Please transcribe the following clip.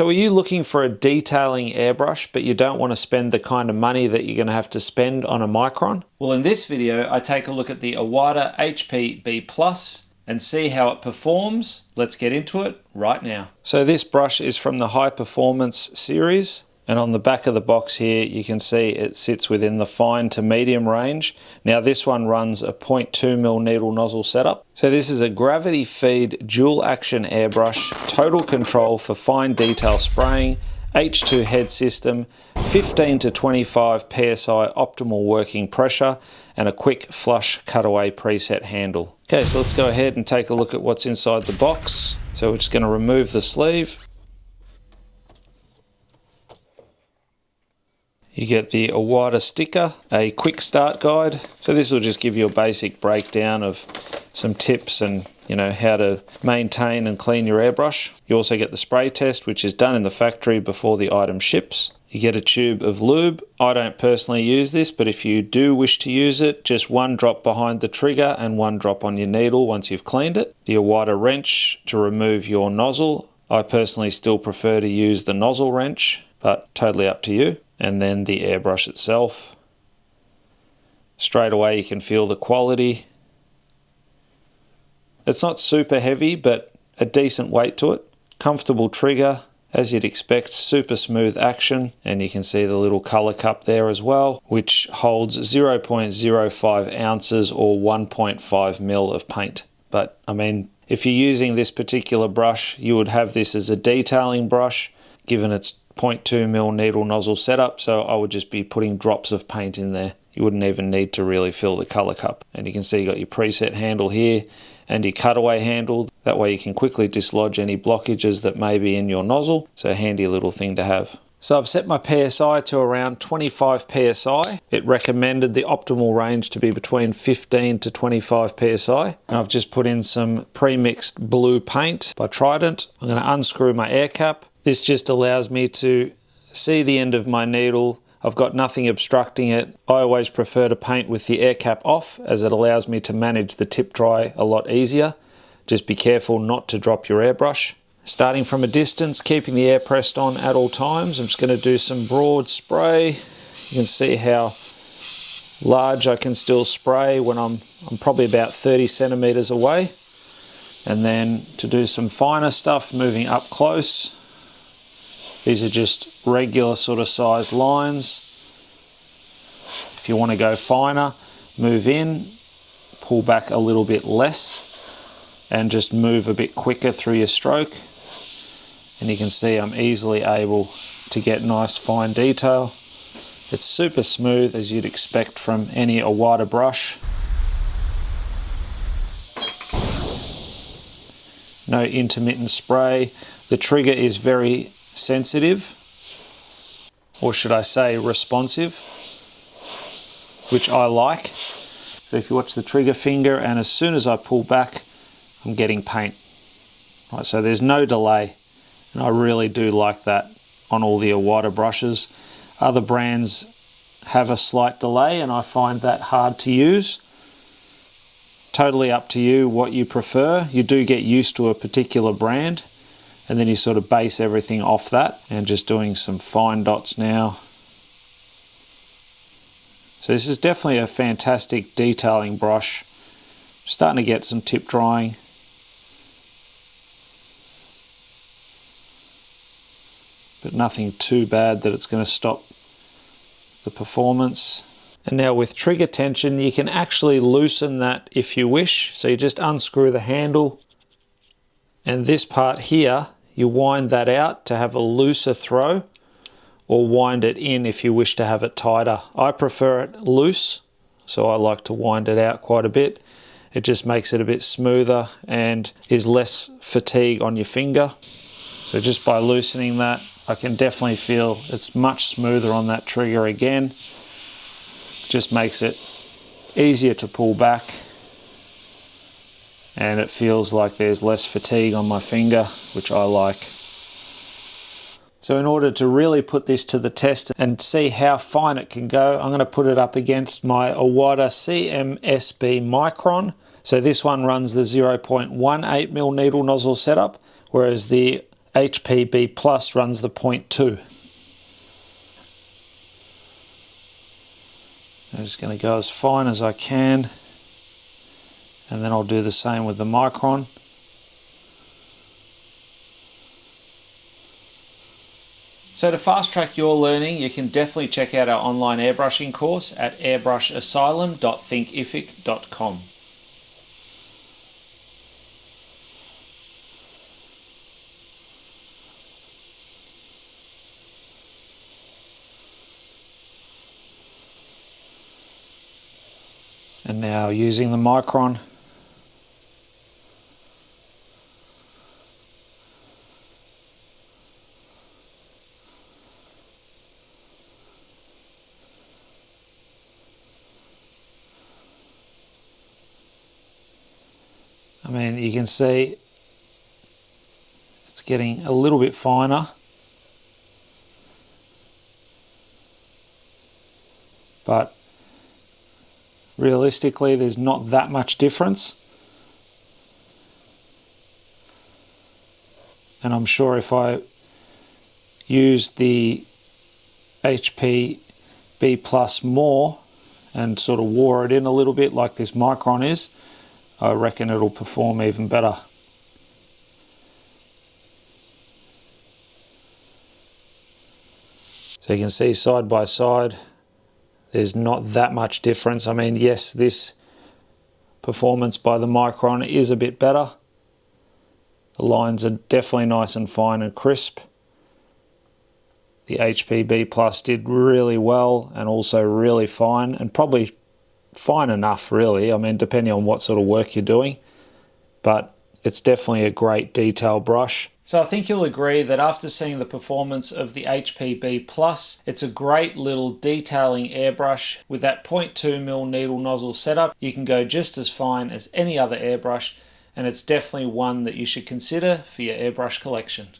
So are you looking for a detailing airbrush, but you don't want to spend the kind of money that you're going to have to spend on a micron? Well, in this video, I take a look at the Iwata HP.B Plus and see how it performs. Let's get into it right now. So this brush is from the High Performance series. And on the back of the box here, you can see it sits within the fine to medium range. Now this one runs a 0.2mm needle nozzle setup. So this is a gravity feed dual action airbrush, total control for fine detail spraying, H2 head system, 15 to 25 PSI optimal working pressure, and a quick flush cutaway preset handle. Okay, so let's go ahead and take a look at what's inside the box. So we're just going to remove the sleeve. You get the Iwata sticker, a quick start guide. So this will just give you a basic breakdown of some tips and how to maintain and clean your airbrush. You also get the spray test, which is done in the factory before the item ships. You get a tube of lube. I don't personally use this, but if you do wish to use it, just 1 drop behind the trigger and 1 drop on your needle once you've cleaned it. The Iwata wrench to remove your nozzle. I personally still prefer to use the nozzle wrench, but totally up to you. And then the airbrush itself. Straight away you can feel the quality. It's not super heavy, but a decent weight to it. Comfortable trigger, as you'd expect, super smooth action. And you can see the little color cup there as well, which holds 0.05 ounces or 1.5 mil of paint. But I mean, if you're using this particular brush, you would have this as a detailing brush, given its 0.2mm needle nozzle setup, so I would just be putting drops of paint in there. You wouldn't even need to really fill the color cup. And you can see you got your preset handle here and your cutaway handle. That way you can quickly dislodge any blockages that may be in your nozzle. So a handy little thing to have. So I've set my PSI to around 25 PSI. It recommended the optimal range to be between 15 to 25 PSI. And I've just put in some pre-mixed blue paint by Trident. I'm going to unscrew my air cap. This just allows me to see the end of my needle. I've got nothing obstructing it. I always prefer to paint with the air cap off, as it allows me to manage the tip dry a lot easier. Just be careful not to drop your airbrush. Starting from a distance, keeping the air pressed on at all times. I'm just going to do some broad spray. You can see how large I can still spray when I'm probably about 30 centimeters away. And then to do some finer stuff, moving up close. These are just regular sort of sized lines. If you want to go finer, move in, pull back a little bit less, and just move a bit quicker through your stroke. And you can see I'm easily able to get nice fine detail. It's super smooth, as you'd expect from any Iwata brush. No intermittent spray. The trigger is very sensitive, or should I say responsive, which I like. So if you watch the trigger finger, and as soon as I pull back, I'm getting paint. Right, so there's no delay, and I really do like that on all the Iwata brushes. Other brands have a slight delay, and I find that hard to use. Totally up to you what you prefer. You do get used to a particular brand, and then you sort of base everything off that. And just doing some fine dots now. So this is definitely a fantastic detailing brush. I'm starting to get some tip drying. But nothing too bad that it's going to stop the performance. And now with trigger tension, you can actually loosen that if you wish. So you just unscrew the handle, and this part here, you wind that out to have a looser throw, or wind it in if you wish to have it tighter. I prefer it loose, so I like to wind it out quite a bit. It just makes it a bit smoother and is less fatigue on your finger. So just by loosening that, I can definitely feel it's much smoother on that trigger again. Just makes it easier to pull back, and it feels like there's less fatigue on my finger, which I like. So in order to really put this to the test and see how fine it can go, I'm going to put it up against my Iwata cm.sb micron. So this one runs the 0.18mm needle nozzle setup, whereas the HP.B Plus runs the 0.2. I'm just going to go as fine as I can, and then I'll do the same with the micron. So to fast track your learning, you can definitely check out our online airbrushing course at airbrushassylum.thinkific.com. And now using the micron, I mean, you can see it's getting a little bit finer, but realistically there's not that much difference. And I'm sure if I use the HP.B Plus more and sort of wore it in a little bit like this micron is, I reckon it'll perform even better. So you can see side by side, there's not that much difference. I mean, yes, this performance by the micron is a bit better. The lines are definitely nice and fine and crisp. The HP.B Plus did really well and also really fine, and probably fine enough really, I mean, depending on what sort of work you're doing, but it's definitely a great detail brush. So I think you'll agree that after seeing the performance of the HP.B Plus, it's a great little detailing airbrush. With that 0.2mm needle nozzle setup, you can go just as fine as any other airbrush, and it's definitely one that you should consider for your airbrush collection.